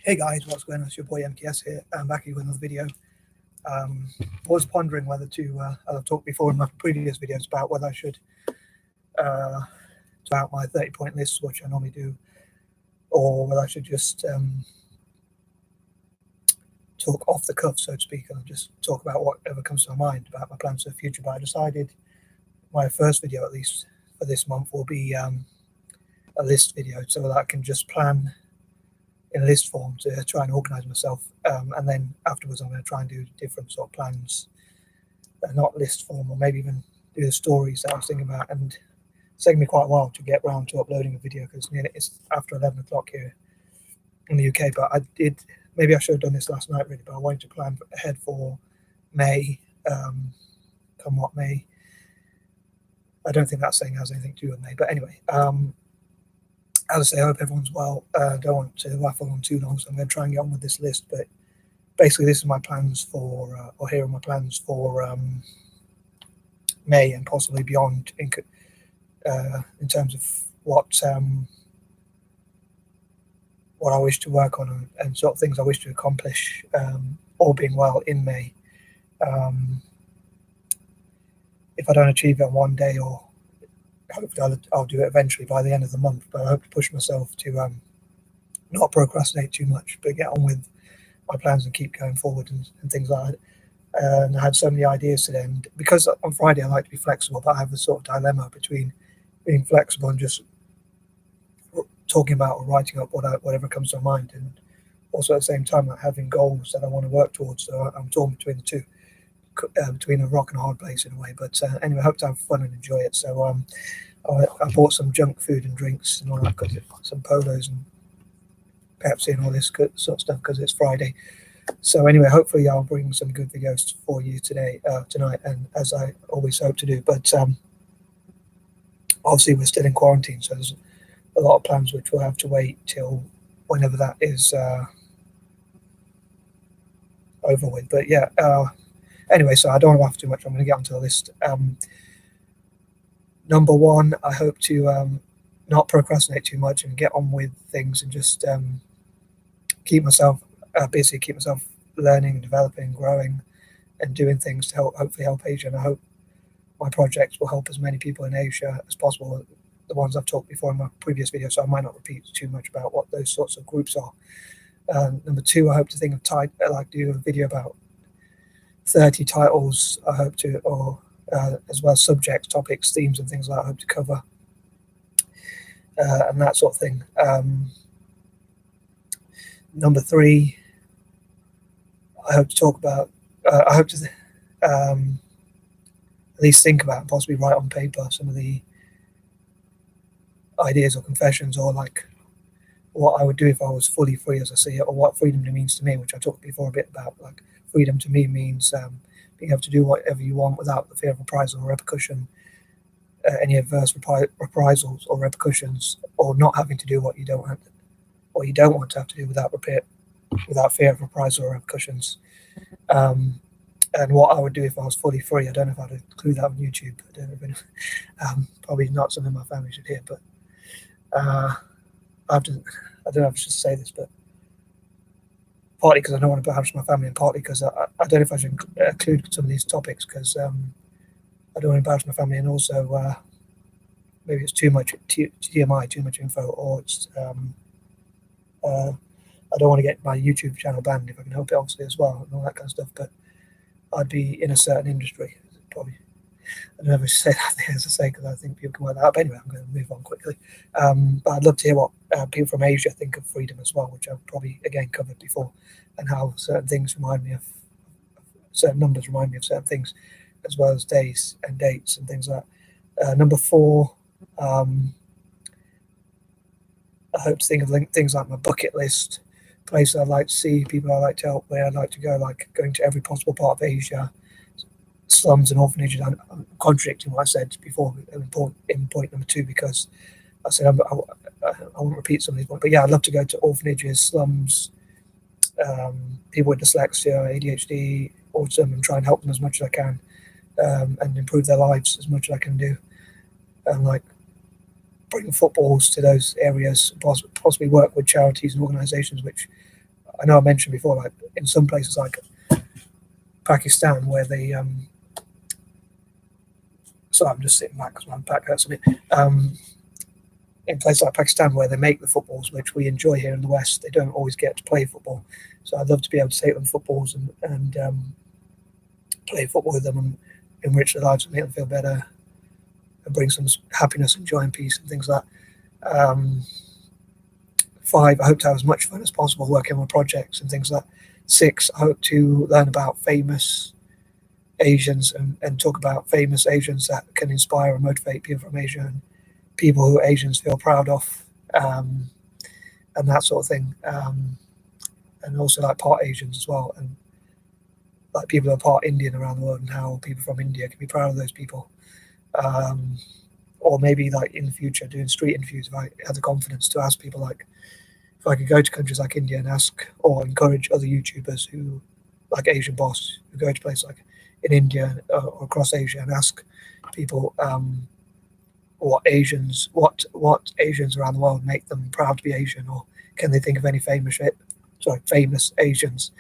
Hey guys, what's going on? It's your boy M.K.S here. I'm back here with another video. I was pondering whether to, as I've talked before in my previous videos, about whether I should talk out my 30-point list, which I normally do, or whether I should just talk off the cuff, so to speak, and just talk about whatever comes to my mind about my plans for the future. But I decided my first video, at least for this month, will be a list video, so that I can just plan in list form to try and organize myself, and then afterwards I'm going to try and do different sort of plans, not list form, or maybe even do the stories that I was thinking about. And it's taken me quite a while to get around to uploading a video because it's after 11 o'clock here in the UK. But maybe I should have done this last night really, but I wanted to plan ahead for May, come what may. I don't think that saying has anything to do with May, but anyway, as I say, I hope everyone's well. Don't want to waffle on too long, so I'm going to try and get on with this list. But basically, this is my plans for, or here are my plans for May and possibly beyond, in terms of what I wish to work on and sort of things I wish to accomplish, all being well in May. If I don't achieve it in one day, or hopefully I'll do it eventually by the end of the month, but I hope to push myself to not procrastinate too much, but get on with my plans and keep going forward and things like that. And I had so many ideas today, and because on Friday I like to be flexible, but I have a sort of dilemma between being flexible and just talking about or writing up whatever comes to mind, and also at the same time like having goals that I want to work towards. So I'm torn between the two, between a rock and a hard place in a way. But anyway, I hope to have fun and enjoy it. So I bought some junk food and drinks and all that, because some polos and Pepsi and all this good sort of stuff, because it's Friday. So anyway, hopefully I'll bring some good videos for you tonight, and as I always hope to do. But obviously we're still in quarantine, so there's a lot of plans which will have to wait till whenever that is over with. But yeah, anyway, so I don't want to waffle too much. I'm going to get onto the list. Number one, I hope to not procrastinate too much and get on with things, and just keep myself busy, keep myself learning, developing, growing, and doing things to hopefully help Asia. And I hope my projects will help as many people in Asia as possible, the ones I've talked before in my previous video, so I might not repeat too much about what those sorts of groups are. Number two, I hope to think of do a video about 30 titles I hope to, or as well as subjects, topics, themes, and things like that I hope to cover, and that sort of thing. Number three, I hope to talk about, I hope to at least think about and possibly write on paper some of the ideas or confessions, or like what I would do if I was fully free, as I see it, or what freedom means to me, which I talked before a bit about. Like, freedom to me means being able to do whatever you want without the fear of reprisal or repercussion, any adverse reprisals or repercussions, or not having to do what you don't want to have to do without fear of reprisal or repercussions. And what I would do if I was fully free. I don't know if I'd include that on YouTube. I don't know. Probably not something my family should hear, but I don't know if I should say this, but partly because I don't want to embarrass my family, and partly because I don't know if I should include some of these topics, because I don't want to embarrass my family, and also maybe it's too much TMI, too much info, or it's I don't want to get my YouTube channel banned if I can help it, obviously, as well, and all that kind of stuff. But I'd be in a certain industry, probably. I don't know if I should say that thing, as I say, because I think people can work that out. But anyway, I'm going to move on quickly. But I'd love to hear what people from Asia think of freedom as well, which I've probably, again, covered before, and how certain things remind me of, certain numbers remind me of certain things, as well as days and dates and things like that. Number four, I hope to think of things like my bucket list, places I'd like to see, people I'd like to help, where I'd like to go, like going to every possible part of Asia, slums and orphanages. I'm contradicting what I said before in point number two, because I said I won't repeat some of these points. But yeah, I'd love to go to orphanages, slums, people with dyslexia, ADHD, autism, and try and help them as much as I can, and improve their lives as much as I can do. And like bring footballs to those areas, possibly work with charities and organisations which I know I mentioned before, like in some places like Pakistan, where they so I'm just sitting back because my back hurts a bit. In places like Pakistan, where they make the footballs, which we enjoy here in the West, they don't always get to play football. So I'd love to be able to take them footballs and play football with them and enrich their lives and make them feel better and bring some happiness and joy and peace and things like that. 5, I hope to have as much fun as possible working on projects and things like that. 6, I hope to learn about famous Asians and talk about famous Asians that can inspire and motivate people from Asia and people who Asians feel proud of, and that sort of thing. And also like part Asians as well, and like people who are part Indian around the world and how people from India can be proud of those people. Or maybe like in the future doing street interviews if I had the confidence to ask people, like if I could go to countries like India and ask or encourage other YouTubers who like Asian Boss who go to places like in India or across Asia and ask people what Asians around the world make them proud to be Asian, or can they think of any famous Asians.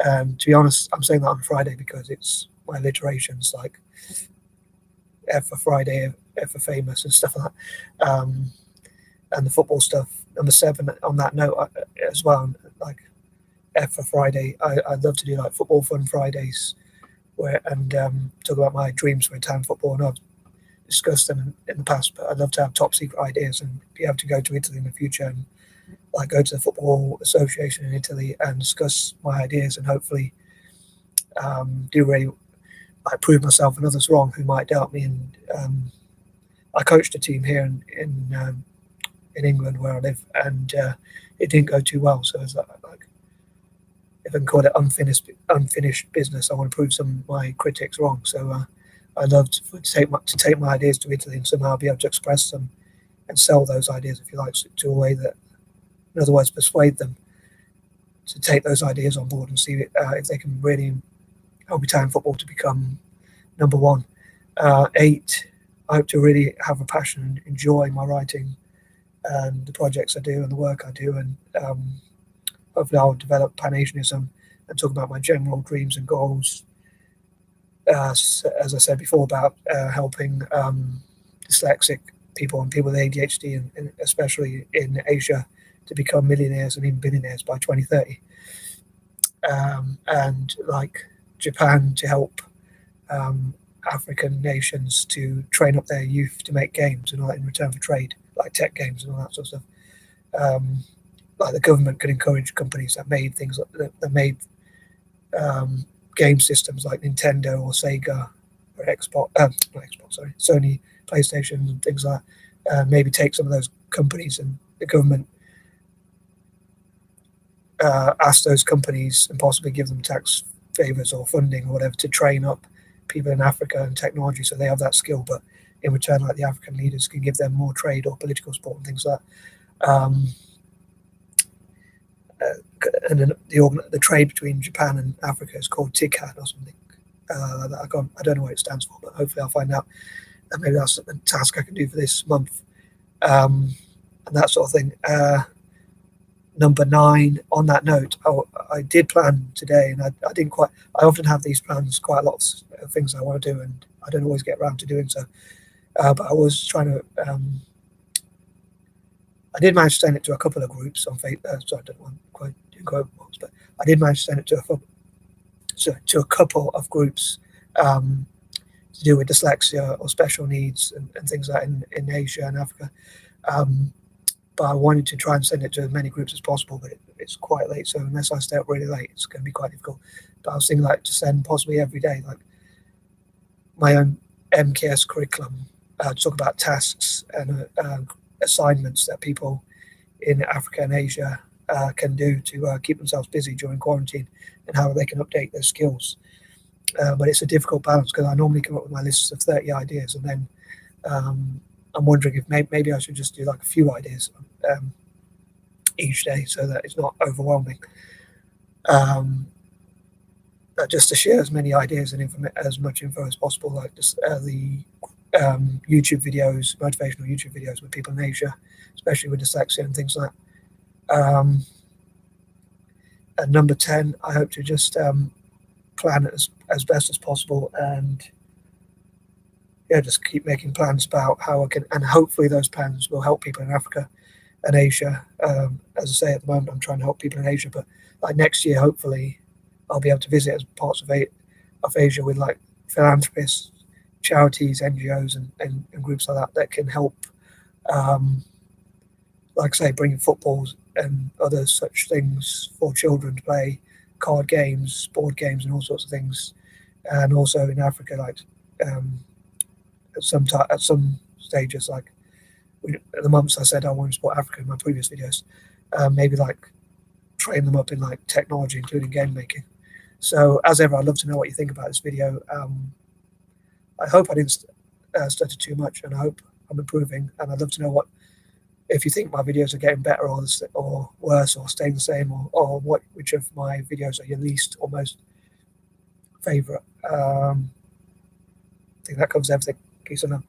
To be honest, I'm saying that on Friday because it's my alliterations, like F for Friday, F for famous and stuff like that. And the football stuff, number 7 on that note as well, like F for Friday. I'd love to do like football fun Fridays and talk about my dreams for Italian football. And I've discussed them in the past, but I'd love to have top secret ideas and be able to go to Italy in the future and like go to the Football Association in Italy and discuss my ideas and hopefully do really prove myself and others wrong who might doubt me. And I coached a team here in England where I live, and it didn't go too well. So it's like if I can call it unfinished business, I want to prove some of my critics wrong. So I'd love to take my ideas to Italy and somehow be able to express them and sell those ideas, if you like, to a way that, in other words, persuade them to take those ideas on board and see if they can really help Italian football to become number 1. 8, I hope to really have a passion and enjoy my writing and the projects I do and the work I do, and hopefully I'll develop Pan-Asianism and talk about my general dreams and goals. As I said before, about helping dyslexic people and people with ADHD, and especially in Asia, to become millionaires and even billionaires by 2030. And like Japan, to help African nations to train up their youth to make games and all that in return for trade, like tech games and all that sort of stuff. Like the government could encourage companies that made things that made game systems like Nintendo or Sega or Sony PlayStation and things like that. Maybe take some of those companies and the government ask those companies and possibly give them tax favors or funding or whatever to train up people in Africa and technology so they have that skill, but in return, like the African leaders can give them more trade or political support and things like that. And then the trade between Japan and Africa is called TICAD or something. I don't know what it stands for, but hopefully I'll find out. And maybe that's a task I can do for this month, and that sort of thing. Number 9, on that note, I did plan today, and I didn't quite. I often have these plans, quite a lot of things I want to do, and I don't always get around to doing so. But I was trying to. I did manage to send it to a couple of groups on Facebook. Sorry, I don't want quite doing quote marks, but I did manage to send it to a couple of groups to do with dyslexia or special needs and things like that in Asia and Africa. But I wanted to try and send it to as many groups as possible, but it's quite late, so unless I stay up really late, it's going to be quite difficult. But I was thinking like to send possibly every day, like my own MKS curriculum, to talk about tasks and assignments that people in Africa and Asia can do to keep themselves busy during quarantine and how they can update their skills. But it's a difficult balance because I normally come up with my lists of 30 ideas, and then I'm wondering if maybe I should just do like a few ideas each day so that it's not overwhelming. Just to share as many ideas and as much info as possible, like just the YouTube videos, motivational YouTube videos with people in Asia, especially with dyslexia and things like that. And number 10, I hope to just plan it as best as possible, and yeah, just keep making plans about how I can, and hopefully those plans will help people in Africa and Asia. As I say, at the moment I'm trying to help people in Asia, but like next year, hopefully I'll be able to visit as parts of Asia with like philanthropists, charities, NGOs, and groups like that can help, like I say, bringing footballs and other such things for children to play, card games, board games, and all sorts of things. And also in Africa, like at some stages, like the months I said I want to support Africa in my previous videos, maybe like train them up in like technology, including game making. So as ever, I'd love to know what you think about this video. I hope I didn't stutter too much, and I hope I'm improving. And I'd love to know if you think my videos are getting better or worse or staying the same, or which of my videos are your least or most favorite. I think that covers everything. Peace and love.